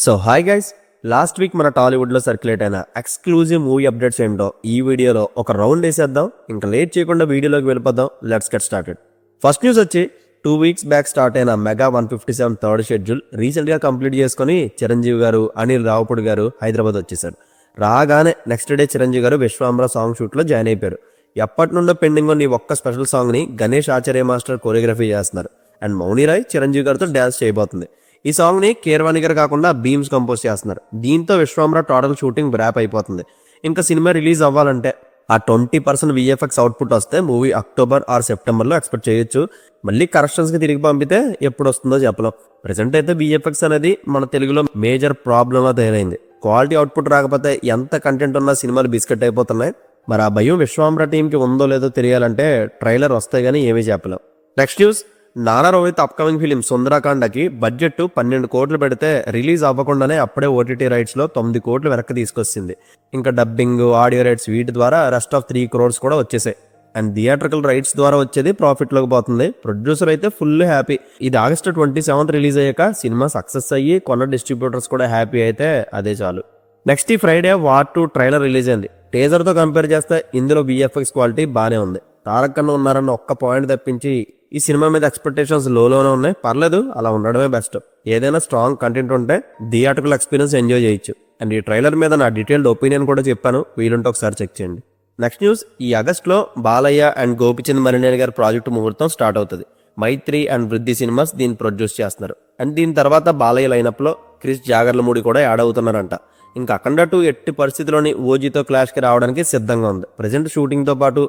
So hi guys, last week మన టాలీవుడ్లో circulate అయిన ఎక్స్క్లూజివ్ మూవీ అప్డేట్స్ ఏంటో ఈ వీడియోలో ఒక రౌండ్ వేసేద్దాం. ఇంకా లేట్ చేయకుండా వీడియోలోకి వెళ్ళిపోదాం. Let's get started. First news వచ్చి 2 వీక్స్ బ్యాక్ స్టార్ట్ అయిన మెగా 157 థర్డ్ షెడ్యూల్ రీసెంట్గా కంప్లీట్ చేసుకుని చిరంజీవి గారు, అనిల్ రావుపూడి గారు హైదరాబాద్ వచ్చేసారు. రాగానే నెక్స్ట్ డే చిరంజీవి గారు విశ్వాంబర సాంగ్ షూట్లో జాయిన్ అయిపోయారు. ఎప్పటి నుండో పెండింగ్ ఉన్న ఈ ఒక్క స్పెషల్ సాంగ్ని గణేష్ ఆచార్య మాస్టర్ కొరియోగ్రఫీ చేస్తున్నారు. అండ్ మౌనిరాయ్ చిరంజీవి గారితో డ్యాన్స్ చేయబోతుంది. ఈ సాంగ్ ని కీరవాణి గారు కాకుండా బీమ్స్ కంపోజ్ చేస్తున్నారు. దీంతో విశ్వాంబర టోటల్ షూటింగ్ ర్యాప్ అయిపోతుంది. ఇంకా సినిమా రిలీజ్ అవ్వాలంటే ఆ 20% విఎఫ్ఎక్స్ అవుట్పుట్ వస్తే మూవీ అక్టోబర్ ఆర్ సెప్టెంబర్లో ఎక్స్పెక్ట్ చేయొచ్చు. మళ్ళీ కరెక్షన్స్కి తిరిగి పంపితే ఎప్పుడు వస్తుందో చెప్పలేం. ప్రెసెంట్ అయితే విఎఫ్ఎక్స్ అనేది మన తెలుగులో మేజర్ ప్రాబ్లమ్గా తయారైంది. క్వాలిటీ అవుట్పుట్ రాకపోతే ఎంత కంటెంట్ ఉన్నా సినిమాలు బిస్కెట్ అయిపోతున్నాయి. మరి ఆ భయం విశ్వాంబర టీంకి ఉందో లేదో తెలియాలంటే ట్రైలర్ వస్తాయి కానీ ఏమీ చెప్పలేం. నెక్స్ట్ న్యూస్, నానా రోహిత్ అప్కమింగ్ ఫిలిం సుందరాకాండకి బడ్జెట్ 12 కోట్లు పెడితే రిలీజ్ అవ్వకుండానే అప్పుడే ఓటీటీ రైట్స్లో 9 కోట్లు వెనక్కి తీసుకొచ్చింది. ఇంకా డబ్బింగ్, ఆడియో రైట్స్ వీటి ద్వారా రెస్ట్ ఆఫ్ 3 crores కూడా వచ్చేసాయి. అండ్ థియేట్రికల్ రైట్స్ ద్వారా వచ్చేది ప్రాఫిట్లోకి పోతుంది. ప్రొడ్యూసర్ అయితే ఫుల్ హ్యాపీ. ఇది ఆగస్ట్ 27 రిలీజ్ అయ్యాక సినిమా సక్సెస్ అయ్యి కొన్న డిస్ట్రిబ్యూటర్స్ కూడా హ్యాపీ అయితే అదే చాలు. నెక్స్ట్ ఈ ఫ్రైడే వార్ 2 ట్రైలర్ రిలీజ్ అయింది. టీజర్తో కంపేర్ చేస్తే ఇందులో విఎఫ్ఎక్స్ క్వాలిటీ బాగానే ఉంది. తారక్ కన్నా ఉన్నారన్న ఒక్క పాయింట్ తప్పించి ఈ సినిమా మీద ఎక్స్పెక్టేషన్స్ లోనే ఉన్నాయి. పర్లేదు, అలా ఉండడమే బెస్ట్. ఏదైనా స్ట్రాంగ్ కంటెంట్ ఉంటే థియేట్రికల్ ఎక్స్పీరియన్స్ ఎంజాయ్ చేయొచ్చు. అండ్ ఈ ట్రైలర్ మీద నా డీటెయిల్డ్ ఒపీనియన్ కూడా చెప్పాను, వీలుంటే ఒకసారి చెక్ చేయండి. నెక్స్ట్ న్యూస్, ఈ ఆగస్ట్లో బాలయ్య అండ్ గోపిచంద్ మరినేని గారి ప్రాజెక్టు ముహూర్తం స్టార్ట్ అవుతుంది. మైత్రి అండ్ వృద్ధి సినిమాస్ దీన్ని ప్రొడ్యూస్ చేస్తున్నారు. అండ్ దీని తర్వాత బాలయ్య లైనప్లో క్రిష్ జాగర్లమూడి కూడా యాడ్ అవుతున్నారంట. ఇంకా అఖండ 2 ఎట్టి పరిస్థితిలోని ఓజీతో క్లాష్కి రావడానికి సిద్ధంగా ఉంది. ప్రజెంట్ షూటింగ్తో పాటు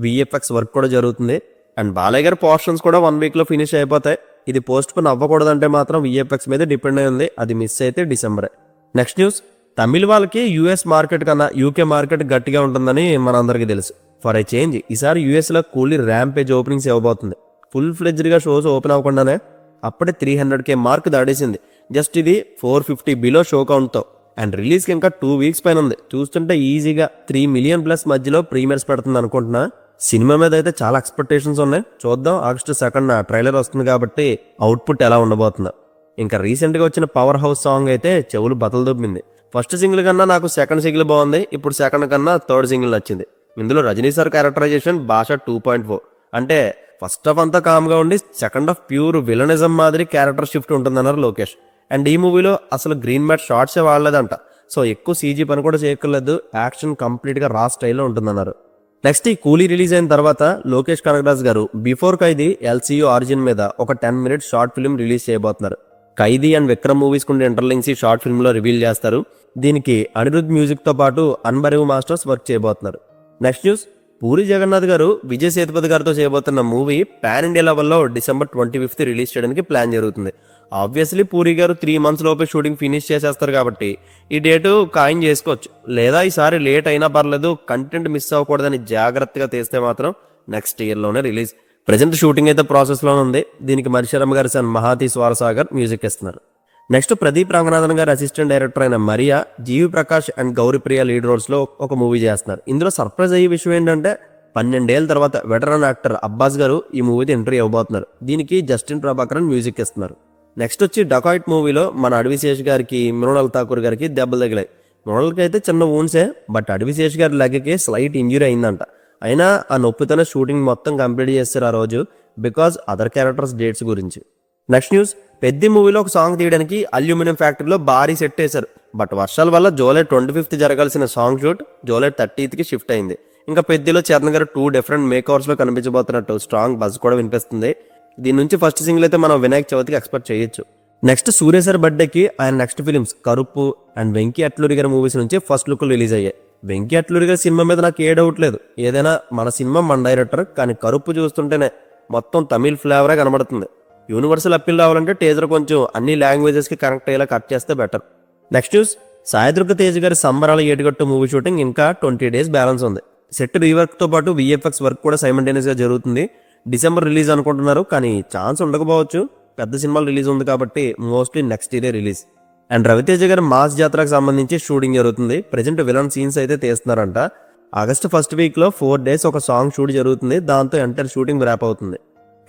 విఎఫ్ఎక్స్ వర్క్ కూడా జరుగుతుంది. అండ్ బాలయ్య గారి పోర్షన్స్ కూడా 1 వీక్లో ఫినిష్ అయిపోతాయి. ఇది పోస్ట్ పోన్ అవ్వకూడదంటే మాత్రం విఎఫ్ఎక్స్ మీద డిపెండ్ అయి ఉంది. అది మిస్ అయితే డిసెంబరే. నెక్స్ట్ న్యూస్, తమిళ వాళ్ళకి యూఎస్ మార్కెట్ కన్నా యూకే మార్కెట్ గట్టిగా ఉంటుందని మనందరికీ తెలుసు. ఫర్ ఏ చేంజ్ ఈసారి యూఎస్లో కూలీ ర్యాంపేజ్ ఓపెనింగ్స్ ఇవ్వబోతుంది. ఫుల్ ఫ్లెడ్జ్డ్గా షోస్ ఓపెన్ అవ్వకుండానే అప్పుడే 300K మార్క్ దాడేసింది. జస్ట్ ఇది 450 బిలో షో కౌంట్తో. అండ్ రిలీజ్కి ఇంకా 2 వీక్స్ పైన ఉంది. చూస్తుంటే ఈజీగా 3 మిలియన్ ప్లస్ మధ్యలో ప్రీమియర్స్ పెడుతుంది అనుకుంటున్నా. సినిమా మీద అయితే చాలా ఎక్స్పెక్టేషన్స్ ఉన్నాయి. చూద్దాం, ఆగస్ట్ 2 ట్రైలర్ వస్తుంది కాబట్టి అవుట్పుట్ ఎలా ఉండబోతుందో. ఇంకా రీసెంట్గా వచ్చిన పవర్ హౌస్ సాంగ్ అయితే చెవులు బతలు దొబ్బింది. ఫస్ట్ సింగిల్ కన్నా నాకు సెకండ్ సింగిల్ బాగుంది. ఇప్పుడు సెకండ్ కన్నా థర్డ్ సింగిల్ నచ్చింది. ఇందులో రజనీ సార్ క్యారెక్టరైజేషన్ భాష 2.4. అంటే ఫస్ట్ హాఫ్ అంతా కామ్గా ఉండి సెకండ్ హాఫ్ ప్యూర్ విలనిజం మాదిరి క్యారెక్టర్ షిఫ్ట్ ఉంటుందన్నారు లోకేష్. అండ్ ఈ మూవీలో అసలు గ్రీన్ మ్యాట్ షార్ట్సే వాడలేదంట. సో ఎక్కువ సీజీ పని కూడా చేయక్కర్లేదు. యాక్షన్ కంప్లీట్గా రా స్టైల్లో ఉంటుందన్నారు. నెక్స్ట్ ఈ కూలీ రిలీజ్ అయిన తర్వాత లోకేష్ కనగరాజ్ గారు బిఫోర్ ఖైదీ ఎల్సీయూ ఆరిజిన్ మీద ఒక 10 minutes షార్ట్ ఫిల్మ్ రిలీజ్ చేయబోతున్నారు. ఖైదీ అండ్ విక్రమ్ మూవీస్ కుండే ఇంటర్లింక్స్ ఈ షార్ట్ ఫిల్మ్లో రివీల్ చేస్తారు. దీనికి అనిరుద్ మ్యూజిక్తో పాటు అన్బరేవ్ మాస్టర్స్ వర్క్ చేయబోతున్నారు. నెక్స్ట్ న్యూస్, పూరి జగన్నాథ్ గారు విజయ్ సేతుపతి గారితో చేయబోతున్న మూవీ పాన్ ఇండియా లెవెల్లో December 25 రిలీజ్ చేయడానికి ప్లాన్ జరుగుతుంది. ఆబ్వియస్లీ పూరి గారు 3 months లోపే షూటింగ్ ఫినిష్ చేసేస్తారు కాబట్టి ఈ డేటు ఖాయం చేసుకోవచ్చు. లేదా ఈసారి లేట్ అయినా పర్లేదు, కంటెంట్ మిస్ అవ్వకూడదని జాగ్రత్తగా తీస్తే మాత్రం నెక్స్ట్ ఇయర్లోనే రిలీజ్. ప్రజెంట్ షూటింగ్ అయితే ప్రాసెస్లోనే ఉంది. దీనికి మరిశరమ్ గారి సన్ మహాతి స్వరసాగర్ మ్యూజిక్ ఇస్తున్నారు. నెక్స్ట్ ప్రదీప్ రంగనాథన్ గారి అసిస్టెంట్ డైరెక్టర్ అయిన మరియా, జీవి ప్రకాష్ అండ్ గౌరీప్రియ లీడ్ రోల్స్లో ఒక మూవీ చేస్తున్నారు. ఇందులో సర్ప్రైజ్ అయ్యే విషయం ఏంటంటే 12 ఏళ్ళ తర్వాత వెటరన్ యాక్టర్ అబ్బాస్ గారు ఈ మూవీతో ఎంట్రీ ఇవ్వబోతున్నారు. దీనికి జస్టిన్ ప్రభాకరన్ మ్యూజిక్ ఇస్తున్నారు. నెక్స్ట్ వచ్చి డకాయిట్ మూవీలో మన అడవిశేష్ గారికి, మృణాల్ ఠాకూర్ గారికి దెబ్బలు తగిలాయి. మృణాల్కి అయితే చిన్న వూన్సే, బట్ అడవిశేష్ గారి లెగ్కి స్లైట్ ఇంజురీ అయిందంట. అయినా ఆ నొప్పితోనే షూటింగ్ మొత్తం కంప్లీట్ చేస్తారు ఆ రోజు, బికాజ్ అదర్ క్యారెక్టర్స్ డేట్స్ గురించి. నెక్స్ట్ న్యూస్, పెద్ది మూవీలో ఒక సాంగ్ తీయడానికి అల్యూమినియం ఫ్యాక్టరీలో భారీ సెట్ వేశారు. బట్ వర్షాల వల్ల July 25 జరగాల్సిన సాంగ్ షూట్ July 30 షిఫ్ట్ అయింది. ఇంకా పెద్దిలో చరణ్ గారు 2 డిఫరెంట్ మేకవర్స్లో కనిపించబోతున్నట్టు స్ట్రాంగ్ బజ్ కూడా వినిపిస్తుంది. దీని నుంచి ఫస్ట్ సింగిల్ అయితే మనం వినాయక చవితికి ఎక్స్పెక్ట్ చేయొచ్చు. నెక్స్ట్ సూర్య సార్ బర్త్డేకి ఆయన next films Karuppu and Venky Atluri గారి మూవీస్ నుంచి ఫస్ట్ లుక్ రిలీజ్ అయ్యాయి. వెంకీ అట్లూరి గారి సినిమా మీద నాకు ఏ డౌట్ లేదు. ఏదైనా మన సినిమా మన డైరెక్టర్, కానీ కరుప్పు చూస్తుంటేనే మొత్తం తమిళ్ ఫ్లేవరే కనబడుతుంది. యూనివర్సల్ అప్పీల్ రావాలంటే టీజర్ కొంచెం అన్ని లాంగ్వేజెస్కి కనెక్ట్ అయ్యేలా కట్ చేస్తే better. Next news, Sai Durga Tej గారి సంబరాల ఏటుగట్టు మూవీ షూటింగ్ ఇంకా 20 days బ్యాలెన్స్ ఉంది. సెట్ రీవర్క్తో పాటు విఎఫ్ఎక్స్ వర్క్ కూడా సైమల్టేనియస్గా జరుగుతుంది. December రిలీజ్ అనుకుంటున్నారు, కానీ ఛాన్స్ ఉండకపోవచ్చు. పెద్ద సినిమాలు రిలీజ్ ఉంది కాబట్టి మోస్ట్లీ నెక్స్ట్ ఇయరే రిలీజ్. అండ్ రవితేజ గారి మాస్ జాతరకు సంబంధించి షూటింగ్ జరుగుతుంది. ప్రెజెంట్ విలన్ సీన్స్ అయితే తీస్తున్నారంట. ఆగస్ట్ 1st వీక్లో 4 days ఒక సాంగ్ షూట్ జరుగుతుంది. దాంతో ఎంటైర్ షూటింగ్ ర్యాప్ అవుతుంది.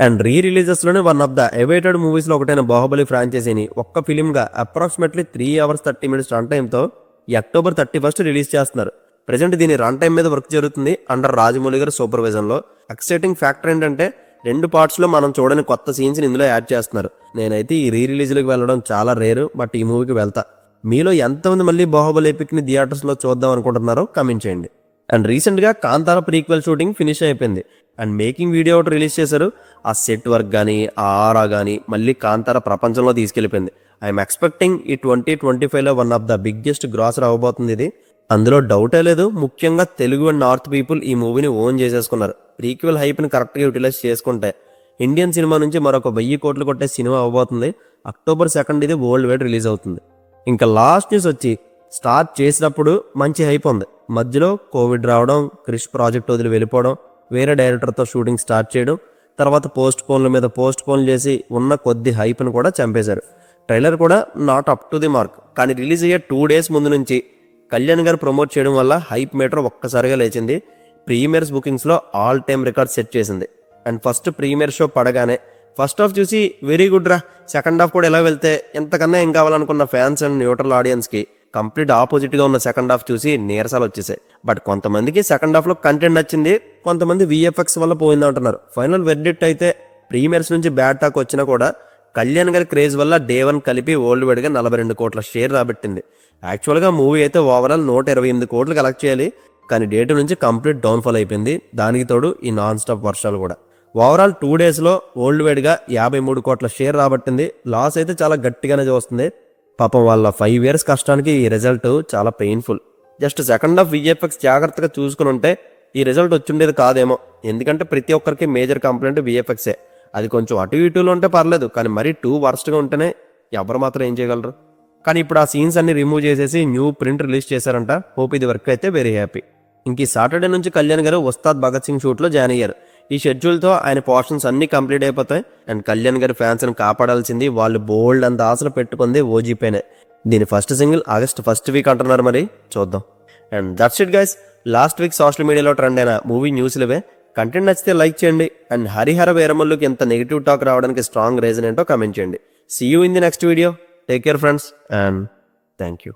అండ్ రిలీజెస్లోనే వన్ ఆఫ్ ద ఎవైటెడ్ మూవీస్లో ఒకటైన బాహుబలి ఫ్రాంచైజీని ఒక్క ఫిలింగా అప్రాక్సిమేట్లీ 3 hours 30 minutes రన్ టైంతో ఈ October 31st రిలీజ్ చేస్తున్నారు. ప్రజెంట్ దీని రన్ టైం మీద వర్క్ జరుగుతుంది అండర్ రాజమౌళి గారి సూపర్విజన్లో. ఎక్సైటింగ్ ఫ్యాక్టర్ ఏంటంటే 2 partsలో మనం చూడని కొత్త సీన్స్ని ఇందులో యాడ్ చేస్తున్నారు. నేనైతే ఈ రిలీజ్లకు వెళ్ళడం చాలా రేరు, బట్ ఈ మూవీకి వెళ్తా. మీలో ఎంతమంది మళ్ళీ బాహుబలి ఎపిక్ని థియేటర్స్లో చూద్దాం అనుకుంటున్నారో కమెంట్ చేయండి. అండ్ రీసెంట్గా కాంతార ప్రీక్వెల్ షూటింగ్ ఫినిష్ అయిపోయింది అండ్ మేకింగ్ వీడియో ఒకటి రిలీజ్ చేశారు. ఆ సెట్ వర్క్ కానీ ఆ ఆరా కానీ మళ్ళీ కాంతార ప్రపంచంలో తీసుకెళ్ళిపోయింది. ఐఎమ్ ఎక్స్పెక్టింగ్ ఈ 2025లో one of the biggest grosser అవ్వబోతుంది ఇది, అందులో డౌటే లేదు. ముఖ్యంగా తెలుగు అండ్ నార్త్ పీపుల్ ఈ మూవీని ఓన్ చేసేసుకున్నారు. ప్రీక్వెల్ హైప్ని కరెక్ట్గా యూటిలైజ్ చేసుకుంటే ఇండియన్ సినిమా నుంచి మరొక 1000 కోట్లు కొట్టే సినిమా అవ్వబోతుంది. October 2nd ఇది వరల్డ్ వైడ్ రిలీజ్ అవుతుంది. ఇంకా లాస్ట్ న్యూస్ వచ్చి, స్టార్ట్ చేసినప్పుడు మంచి హైప్ ఉంది, మధ్యలో కోవిడ్ రావడం, క్రిష్ ప్రాజెక్ట్ వదిలి వెళ్ళిపోవడం, వేరే డైరెక్టర్తో షూటింగ్ స్టార్ట్ చేయడం, తర్వాత పోస్ట్ పోన్ల మీద పోస్ట్ పోన్ చేసి ఉన్న కొద్ది హైప్ను కూడా చంపేశారు. ట్రైలర్ కూడా not up to the mark. కానీ రిలీజ్ అయ్యే 2 days ముందు నుంచి కళ్యాణ్ గారు ప్రమోట్ చేయడం వల్ల హైప్ మీటర్ ఒక్కసారిగా లేచింది. ప్రీమియర్స్ బుకింగ్స్లో ఆల్ టైమ్ రికార్డ్ సెట్ చేసింది. అండ్ ఫస్ట్ ప్రీమియర్ షో పడగానే ఫస్ట్ హాఫ్ చూసి వెరీ గుడ్ రా, సెకండ్ హాఫ్ కూడా ఎలా వెళ్తే ఎంతకన్నా ఏం కావాలనుకున్న ఫ్యాన్స్ అండ్ న్యూట్రల్ ఆడియన్స్కి కంప్లీట్ ఆపోజిట్గా ఉన్న సెకండ్ హాఫ్ చూసి నీరసాలు వచ్చేసాయి. బట్ కొంతమందికి సెకండ్ హాఫ్లో కంటెంట్ నచ్చింది, కొంతమంది VFX వల్ల పోయిందంటున్నారు. ఫైనల్ వెర్డిక్ట్ అయితే ప్రీమియర్స్ నుంచి బ్యాడ్ టాక్ వచ్చినా కూడా కళ్యాణ్ గారి క్రేజ్ వల్ల Day 1 కలిపి వరల్డ్ వైడ్గా 42 కోట్ల షేర్ రాబట్టింది. యాక్చువల్గా మూవీ అయితే ఓవరాల్ 128 కోట్లు కలెక్ట్ చేయాలి, కానీ Day 2 నుంచి కంప్లీట్ డౌన్ఫాల్ అయిపోయింది. దానికి తోడు ఈ నాన్ స్టాప్ వర్షాలు కూడా. ఓవరాల్ 2 daysలో వరల్డ్ వైడ్గా 53 కోట్ల షేర్ రాబట్టింది. లాస్ అయితే చాలా గట్టిగానే వస్తుంది. పాపం వాళ్ళ 5 years కష్టానికి ఈ రిజల్ట్ చాలా painful. Just second half VFX జాగ్రత్తగా చూసుకుని ఉంటే ఈ రిజల్ట్ వచ్చిండేది కాదేమో. ఎందుకంటే ప్రతి ఒక్కరికి మేజర్ కంప్లైంట్ VFXే. అది కొంచెం అటు ఇటులో ఉంటే పర్లేదు, కానీ మరీ టూ వర్స్ట్గా ఉంటేనే ఎవరు మాత్రం ఏం చేయగలరు. కానీ ఇప్పుడు ఆ సీన్స్ అన్ని రిమూవ్ చేసేసి న్యూ ప్రింట్ రిలీజ్ చేశారంట. హోప్ ఇది వర్క్ అయితే వెరీ హ్యాపీ. ఇంక ఈ సాటర్డే నుంచి కళ్యాణ్ గారు ఉస్తాద్ భగత్ సింగ్ షూట్లో జాయిన్ అయ్యారు. ఈ షెడ్యూల్తో ఆయన పోర్షన్స్ అన్నీ కంప్లీట్ అయిపోతాయి. అండ్ కళ్యాణ్ గారి ఫ్యాన్స్ని కాపాడాల్సింది వాళ్ళు బోల్డ్ అంత ఆశలు పెట్టుకుంది ఓజీపైనే. దీని first single August 1st week అంటున్నారు, మరి చూద్దాం. And that's it guys, last week social మీడియాలో ట్రెండ్ అయిన మూవీ న్యూస్లవే. కంటెంట్ నచ్చితే లైక్ చేయండి. అండ్ హరిహర వీరమల్లుకి ఎంత నెగిటివ్ టాక్ రావడానికి స్ట్రాంగ్ రీజన్ ఏంటో కమెంట్ చేయండి. See you in the next video. Take care friends and thank you.